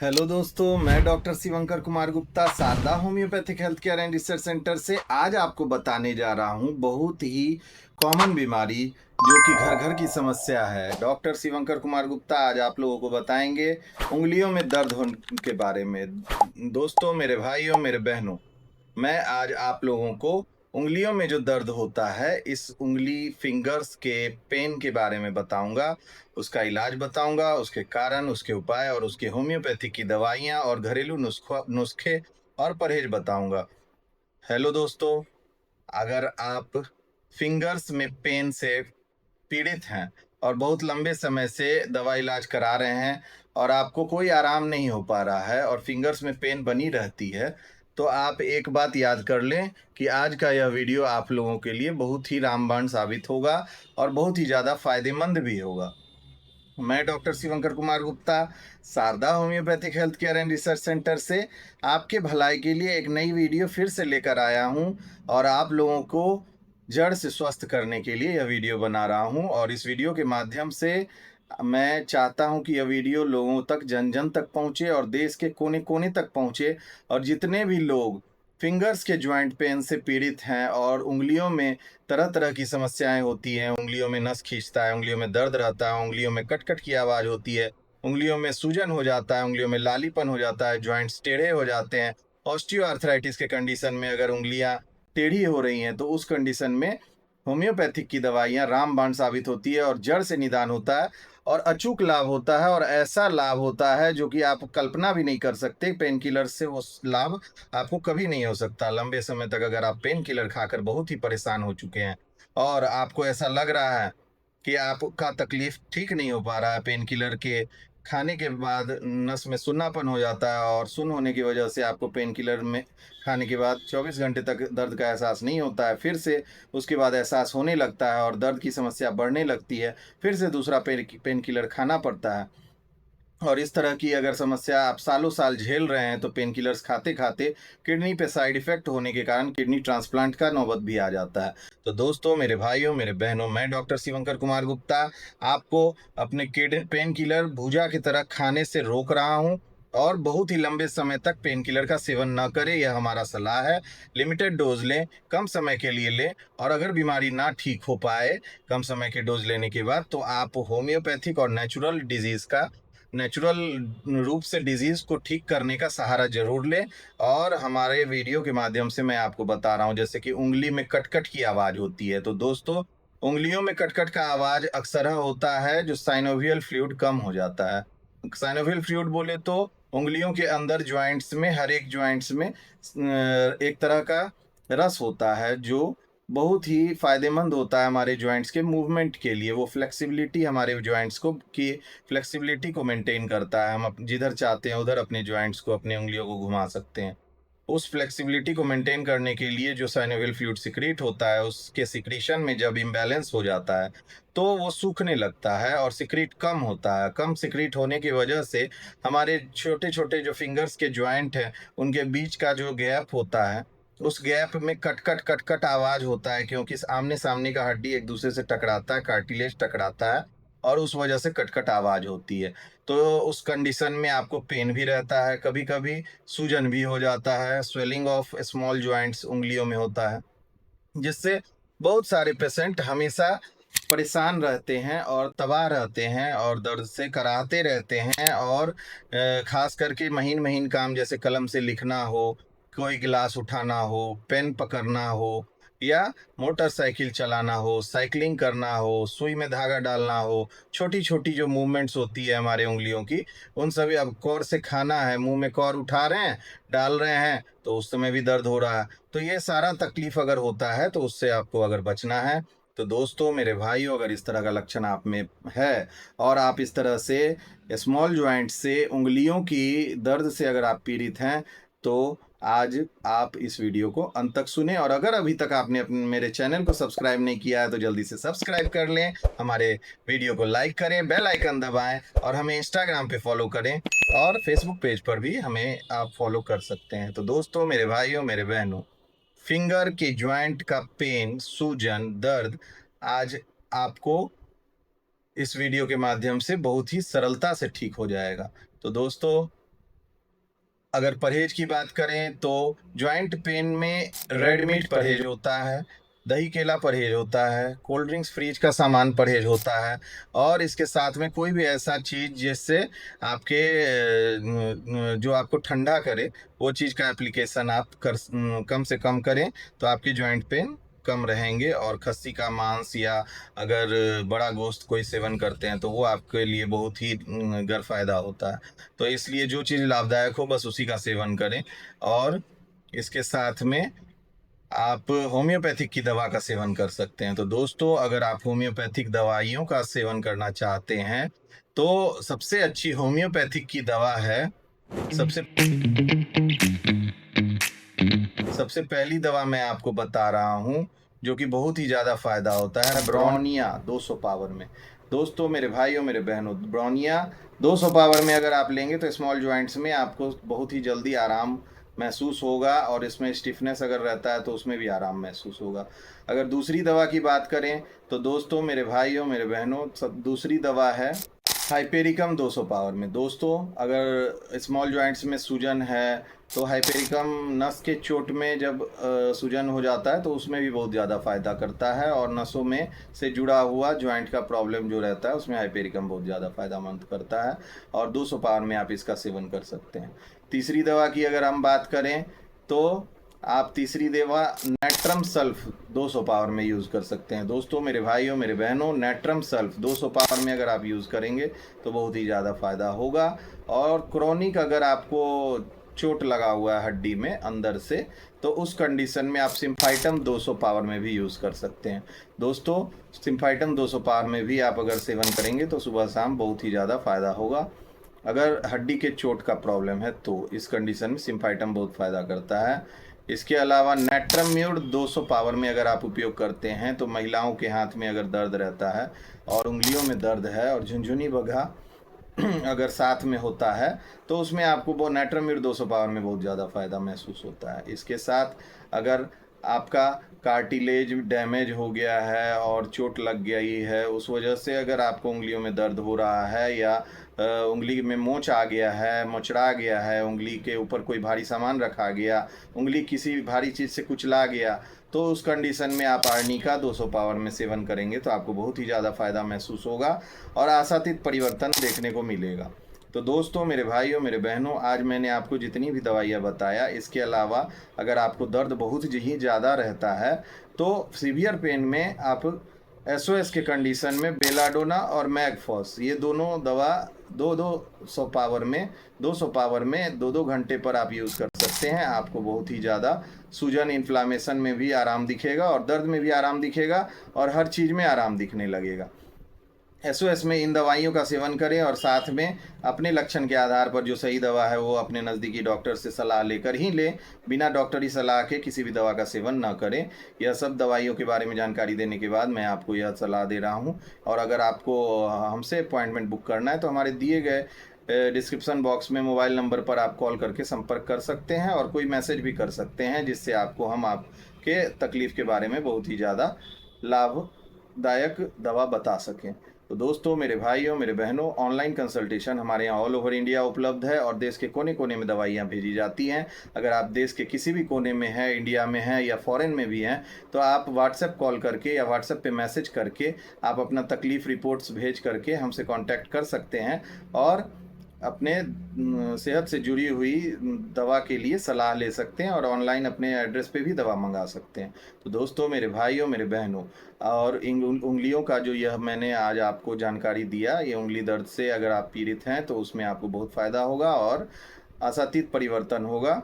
Hello दोस्तों, मैं doctor Shivankar Kumar Gupta Sharda homeopathic health care and research centre से आज आपको बताने जा रहा हूँ बहुत ही कॉमन बीमारी जो कि घर घर की समस्या है। डॉक्टर शिवंकर कुमार गुप्ता आज आप लोगों को बताएंगे उंगलियों में दर्द होने के बारे में। दोस्तों, मेरे भाइयों, मेरे बहनों, मैं आज आप लोगों को उंगलियों में जो दर्द होता है, इस उंगली फिंगर्स के पेन के बारे में बताऊंगा। उसका इलाज बताऊंगा, उसके कारण, उसके उपाय और उसके होम्योपैथी की दवाइयाँ और घरेलू नुस्खे और परहेज बताऊंगा। हेलो दोस्तों, अगर आप फिंगर्स में पेन से पीड़ित हैं और बहुत लंबे समय से दवा इलाज करा रहे हैं और आपको कोई आराम नहीं हो पा रहा है और फिंगर्स में पेन बनी रहती है, तो आप एक बात याद कर लें कि आज का यह वीडियो आप लोगों के लिए बहुत ही रामबाण साबित होगा और बहुत ही ज़्यादा फायदेमंद भी होगा। मैं doctor Shivankar Kumar Gupta Sharda homeopathic health care and research centre से आपके भलाई के लिए एक नई वीडियो फिर से लेकर आया हूं और आप लोगों को जड़ से स्वस्थ करने के लिए यह वीडियो बना रहा हूं। और इस वीडियो के माध्यम से मैं चाहता हूं कि यह वीडियो लोगों तक, जन जन तक पहुंचे और देश के कोने कोने तक पहुंचे। और जितने भी लोग फिंगर्स के जॉइंट पेन से पीड़ित हैं और उंगलियों में तरह तरह की समस्याएं होती हैं, उंगलियों में नस खींचता है, उंगलियों में दर्द रहता है, उंगलियों में कट कट की आवाज़ होती है, उंगलियों में सूजन हो जाता है, उंगलियों में लालीपन हो जाता है, जॉइंट्स टेढ़े हो जाते हैं। ऑस्टियोआर्थराइटिस के कंडीशन में अगर उंगलियां टेढ़ी हो रही हैं तो उस कंडीशन में होम्योपैथिक की दवाइयाँ रामबाण साबित होती है और जड़ से निदान होता है और अचूक लाभ होता है और ऐसा लाभ होता है जो कि आप कल्पना भी नहीं कर सकते। पेन किलर से वो लाभ आपको कभी नहीं हो सकता। लंबे समय तक अगर आप पेन किलर खाकर बहुत ही परेशान हो चुके हैं और आपको ऐसा लग रहा है कि आपका तकलीफ ठीक नहीं हो पा रहा है, पेन किलर के खाने के बाद नस में सुन्नापन हो जाता है और सुन्न होने की वजह से आपको पेन किलर में खाने के बाद 24 घंटे तक दर्द का एहसास नहीं होता है, फिर से उसके बाद एहसास होने लगता है और दर्द की समस्या बढ़ने लगती है, फिर से दूसरा पेन किलर खाना पड़ता है। और इस तरह की अगर समस्या आप सालों साल झेल रहे हैं तो पेन किलर्स खाते खाते किडनी पे साइड इफेक्ट होने के कारण किडनी ट्रांसप्लांट का नौबत भी आ जाता है। तो दोस्तों, मेरे भाइयों, मेरे बहनों, मैं डॉक्टर शिवंकर कुमार गुप्ता आपको अपने पेन किलर भूजा की तरह खाने से रोक रहा हूं और बहुत ही लंबे समय तक पेन किलर का सेवन न करें, यह हमारा सलाह है। लिमिटेड डोज लें, कम समय के लिए लें और अगर बीमारी ना ठीक हो पाए कम समय के डोज लेने के बाद, तो आप होम्योपैथिक और नेचुरल रूप से डिजीज को ठीक करने का सहारा जरूर लें। और हमारे वीडियो के माध्यम से मैं आपको बता रहा हूं, जैसे कि उंगली में कटकट की आवाज होती है, तो दोस्तों, उंगलियों में कटकट का आवाज अक्सर होता है जो साइनोवियल फ्लूइड कम हो जाता है। साइनोवियल फ्लूइड बोले तो उंगलियों के अंदर ज्वाइंट्स में, हर एक ज्वाइंट्स में एक तरह का रस होता है जो बहुत ही फायदेमंद होता है हमारे जॉइंट्स के मूवमेंट के लिए। वो फ्लेक्सिबिलिटी हमारे जॉइंट्स को की फ्लेक्सिबिलिटी को मेंटेन करता है। हम जिधर चाहते हैं उधर अपने जॉइंट्स को, अपने उंगलियों को घुमा सकते हैं। उस फ्लेक्सिबिलिटी को मेंटेन करने के लिए जो साइनोवियल फ्लूइड सिक्रीट होता है, उसके सिक्रीशन में जब इम्बैलेंस हो जाता है तो वो सूखने लगता है और सिक्रीट कम होता है। कम सिक्रीट होने की वजह से हमारे छोटे छोटे जो फिंगर्स के ज्वाइंट हैं, उनके बीच का जो गैप होता है, उस गैप में कटकट कटकट आवाज होता है, क्योंकि आमने सामने का हड्डी एक दूसरे से टकराता है, कार्टिलेज टकराता है और उस वजह से कटकट आवाज होती है। तो उस कंडीशन में आपको पेन भी रहता है, कभी कभी सूजन भी हो जाता है, स्वेलिंग ऑफ स्मॉल जॉइंट्स उंगलियों में होता है, जिससे बहुत सारे पेशेंट हमेशा परेशान रहते हैं और तबाह रहते हैं और दर्द से कराहते रहते हैं। और खास करके महीन महीन काम, जैसे कलम से लिखना हो, कोई गिलास उठाना हो, पेन पकड़ना हो, या मोटरसाइकिल चलाना हो, साइकिलिंग करना हो, सुई में धागा डालना हो, छोटी छोटी जो मूवमेंट्स होती है हमारे उंगलियों की, उन सभी, अब कौर से खाना है, मुंह में कौर उठा रहे हैं, डाल रहे हैं, तो उस समय भी दर्द हो रहा है। तो ये सारा तकलीफ अगर होता है तो उससे आपको अगर बचना है, तो दोस्तों, मेरे भाइयों, अगर इस तरह का लक्षण आप में है और आप इस तरह से स्मॉल जॉइंट से उंगलियों की दर्द से अगर आप पीड़ित हैं, तो आज आप इस वीडियो को अंत तक सुने। और अगर अभी तक आपने अपने मेरे चैनल को सब्सक्राइब नहीं किया है तो जल्दी से सब्सक्राइब कर लें, हमारे वीडियो को लाइक करें, बेल आइकन दबाएं और हमें इंस्टाग्राम पे फॉलो करें और फेसबुक पेज पर भी हमें आप फॉलो कर सकते हैं। तो दोस्तों, मेरे भाइयों, मेरे बहनों, फिंगर के ज्वाइंट का पेन, सूजन, दर्द आज आपको इस वीडियो के माध्यम से बहुत ही सरलता से ठीक हो जाएगा। तो दोस्तों, अगर परहेज की बात करें तो जॉइंट पेन में रेड मीट परहेज होता है, दही केला परहेज होता है, कोल्ड ड्रिंक्स फ्रिज का सामान परहेज होता है, और इसके साथ में कोई भी ऐसा चीज़ जिससे आपके जो आपको ठंडा करे वो चीज़ का एप्लीकेशन आप कम से कम करें, तो आपकी जॉइंट पेन कम रहेंगे। और खस्सी का मांस या अगर बड़ा गोश्त कोई सेवन करते हैं तो वो आपके लिए बहुत ही गैर फायदा होता है। तो इसलिए जो चीज़ लाभदायक हो बस उसी का सेवन करें। और इसके साथ में आप होम्योपैथिक की दवा का सेवन कर सकते हैं। तो दोस्तों, अगर आप होम्योपैथिक दवाइयों का सेवन करना चाहते हैं तो सबसे अच्छी होम्योपैथिक की दवा है, सबसे सबसे पहली दवा मैं आपको बता रहा हूँ जो कि बहुत ही ज़्यादा फायदा होता है, ब्रोनिया 200 पावर में। दोस्तों, मेरे भाइयों, मेरे बहनों, ब्रोनिया 200 पावर में अगर आप लेंगे तो स्मॉल जॉइंट्स में आपको बहुत ही जल्दी आराम महसूस होगा, और इसमें स्टिफनेस अगर रहता है तो उसमें भी आराम महसूस होगा। अगर दूसरी दवा की बात करें तो दोस्तों, मेरे भाइयों, मेरे बहनों, सब दूसरी दवा है हाइपेरिकम 200 पावर में। दोस्तों, अगर स्मॉल जॉइंट्स में सूजन है तो हाइपेरिकम नस के चोट में जब सूजन हो जाता है तो उसमें भी बहुत ज़्यादा फ़ायदा करता है, और नसों में से जुड़ा हुआ जॉइंट का प्रॉब्लम जो रहता है उसमें हाइपेरिकम बहुत ज़्यादा फ़ायदामंद करता है, और 200 पावर में आप इसका सेवन कर सकते हैं। तीसरी दवा की अगर हम बात करें तो आप तीसरी दवा नेट्रम सल्फ 200 पावर में यूज़ कर सकते हैं। दोस्तों, मेरे भाइयों, मेरे बहनों, नेट्रम सल्फ 200 पावर में अगर आप यूज़ करेंगे तो बहुत ही ज़्यादा फ़ायदा होगा। और क्रोनिक अगर आपको चोट लगा हुआ है हड्डी में अंदर से, तो उस कंडीशन में आप सिम्फाइटम 200 पावर में भी यूज़ कर सकते हैं। दोस्तों, सिम्फाइटम 200 पावर में भी आप अगर सेवन करेंगे तो सुबह शाम बहुत ही ज़्यादा फ़ायदा होगा। अगर हड्डी के चोट का प्रॉब्लम है तो इस कंडीशन में सिम्फाइटम बहुत फ़ायदा करता है। इसके अलावा नेट्रम्यूड 200 पावर में अगर आप उपयोग करते हैं तो महिलाओं के हाथ में अगर दर्द रहता है और उंगलियों में दर्द है और झुनझुनी बगहा अगर साथ में होता है तो उसमें आपको वो नेट्रम्यूड 200 पावर में बहुत ज़्यादा फ़ायदा महसूस होता है। इसके साथ अगर आपका कार्टिलेज डैमेज हो गया है और चोट लग गई है, उस वजह से अगर आपको उंगलियों में दर्द हो रहा है या उंगली में मोच आ गया है, मोचड़ा गया है, उंगली के ऊपर कोई भारी सामान रखा गया, उंगली किसी भारी चीज़ से कुचला गया, तो उस कंडीशन में आप आर्निका 200 पावर में सेवन करेंगे तो आपको बहुत ही ज़्यादा फ़ायदा महसूस होगा और आशातीत परिवर्तन देखने को मिलेगा। तो दोस्तों, मेरे भाइयों, मेरे बहनों, आज मैंने आपको जितनी भी दवाइयाँ बताया, इसके अलावा अगर आपको दर्द बहुत ही ज़्यादा रहता है तो सीवियर पेन में आप एसओएस के कंडीशन में बेलाडोना और मैगफॉस, ये दोनों दवा 200 पावर में 2-2 घंटे पर आप यूज़ कर सकते हैं। आपको बहुत ही ज़्यादा सूजन इन्फ्लामेशन में भी आराम दिखेगा और दर्द में भी आराम दिखेगा और हर चीज़ में आराम दिखने लगेगा। एसओएस में इन दवाइयों का सेवन करें और साथ में अपने लक्षण के आधार पर जो सही दवा है वो अपने नज़दीकी डॉक्टर से सलाह लेकर ही लें, बिना डॉक्टरी सलाह के किसी भी दवा का सेवन ना करें। यह सब दवाइयों के बारे में जानकारी देने के बाद मैं आपको यह सलाह दे रहा हूँ। और अगर आपको हमसे अपॉइंटमेंट बुक करना है तो हमारे दिए गए डिस्क्रिप्शन बॉक्स में मोबाइल नंबर पर आप कॉल करके संपर्क कर सकते हैं और कोई मैसेज भी कर सकते हैं, जिससे आपको हम आपके तकलीफ़ के बारे में बहुत ही ज़्यादा लाभदायक दवा बता सकें। तो दोस्तों, मेरे भाइयों, मेरे बहनों, ऑनलाइन कंसल्टेशन हमारे यहाँ ऑल ओवर इंडिया उपलब्ध है और देश के कोने कोने में दवाइयाँ भेजी जाती हैं। अगर आप देश के किसी भी कोने में हैं, इंडिया में हैं या फॉरेन में भी हैं, तो आप व्हाट्सएप कॉल करके या व्हाट्सएप पे मैसेज करके आप अपना तकलीफ़ रिपोर्ट्स भेज करके हमसे कांटेक्ट कर सकते हैं और अपने सेहत से जुड़ी हुई दवा के लिए सलाह ले सकते हैं और ऑनलाइन अपने एड्रेस पे भी दवा मंगा सकते हैं। तो दोस्तों, मेरे भाइयों, मेरे बहनों, और इन उंगलियों का जो यह मैंने आज आपको जानकारी दिया, ये उंगली दर्द से अगर आप पीड़ित हैं तो उसमें आपको बहुत फ़ायदा होगा और आशातीत परिवर्तन होगा।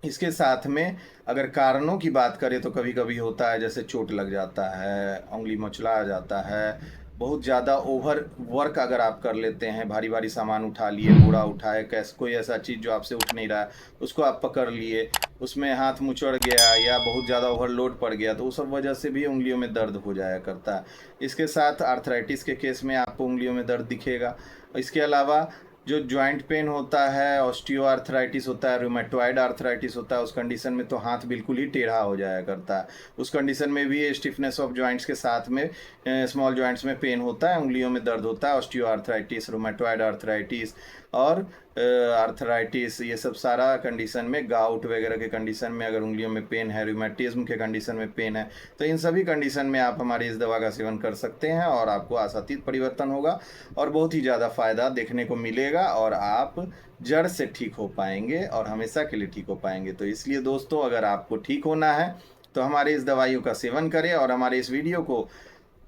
इसके साथ में अगर कारणों की बात करें तो कभी कभी होता है, जैसे चोट लग जाता है, उंगली मचला जाता है, बहुत ज़्यादा ओवर वर्क अगर आप कर लेते हैं, भारी भारी सामान उठा लिए, बोरा उठाए, कैसे कोई ऐसा चीज़ जो आपसे उठ नहीं रहा है उसको आप पकड़ लिए, उसमें हाथ मुचड़ गया या बहुत ज़्यादा ओवरलोड पड़ गया, तो उस सब वजह से भी उंगलियों में दर्द हो जाया करता है। इसके साथ आर्थराइटिस के केस में आपको उंगलियों में दर्द दिखेगा। इसके अलावा जो जॉइंट पेन होता है, ऑस्टियो आर्थराइटिस होता है, रूमेटॉइड आर्थराइटिस होता है, उस कंडीशन में तो हाथ बिल्कुल ही टेढ़ा हो जाया करता है। उस कंडीशन में भी स्टिफनेस ऑफ जॉइंट्स के साथ में स्मॉल जॉइंट्स में पेन होता है, उंगलियों में दर्द होता है, ऑस्टियो आर्थराइटिस, रूमेटॉइड आर्थराइटिस। और आर्थराइटिस, ये सब सारा कंडीशन में, गाउट वगैरह के कंडीशन में, अगर उंगलियों में पेन है, रूमेटिज्म के कंडीशन में पेन है, तो इन सभी कंडीशन में आप हमारी इस दवा का सेवन कर सकते हैं और आपको आशातीत परिवर्तन होगा और बहुत ही ज़्यादा फायदा देखने को मिलेगा और आप जड़ से ठीक हो पाएंगे और हमेशा के लिए ठीक हो पाएंगे। तो इसलिए दोस्तों, अगर आपको ठीक होना है तो हमारे इस दवाइयों का सेवन करें और हमारे इस वीडियो को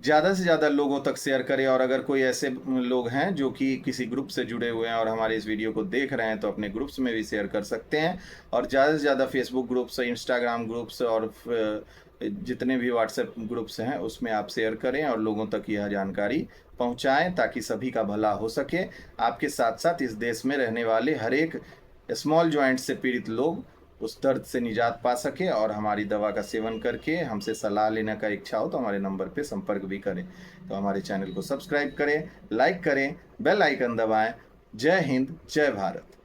ज़्यादा से ज़्यादा लोगों तक शेयर करें। और अगर कोई ऐसे लोग हैं जो कि किसी ग्रुप से जुड़े हुए हैं और हमारे इस वीडियो को देख रहे हैं, तो अपने ग्रुप्स में भी शेयर कर सकते हैं। और ज़्यादा से ज़्यादा फेसबुक ग्रुप्स, इंस्टाग्राम ग्रुप्स और जितने भी व्हाट्सएप ग्रुप्स हैं उसमें आप शेयर करें और लोगों तक यह जानकारी पहुंचाएं ताकि सभी का भला हो सके। आपके साथ साथ इस देश में रहने वाले हर एक स्मॉल जॉइंट से पीड़ित लोग उस दर्द से निजात पा सके और हमारी दवा का सेवन करके हमसे सलाह लेने का इच्छा हो तो हमारे नंबर पे संपर्क भी करें। तो हमारे चैनल को सब्सक्राइब करें, लाइक करें, बेल आइकन दबाएं। जय हिंद, जय भारत।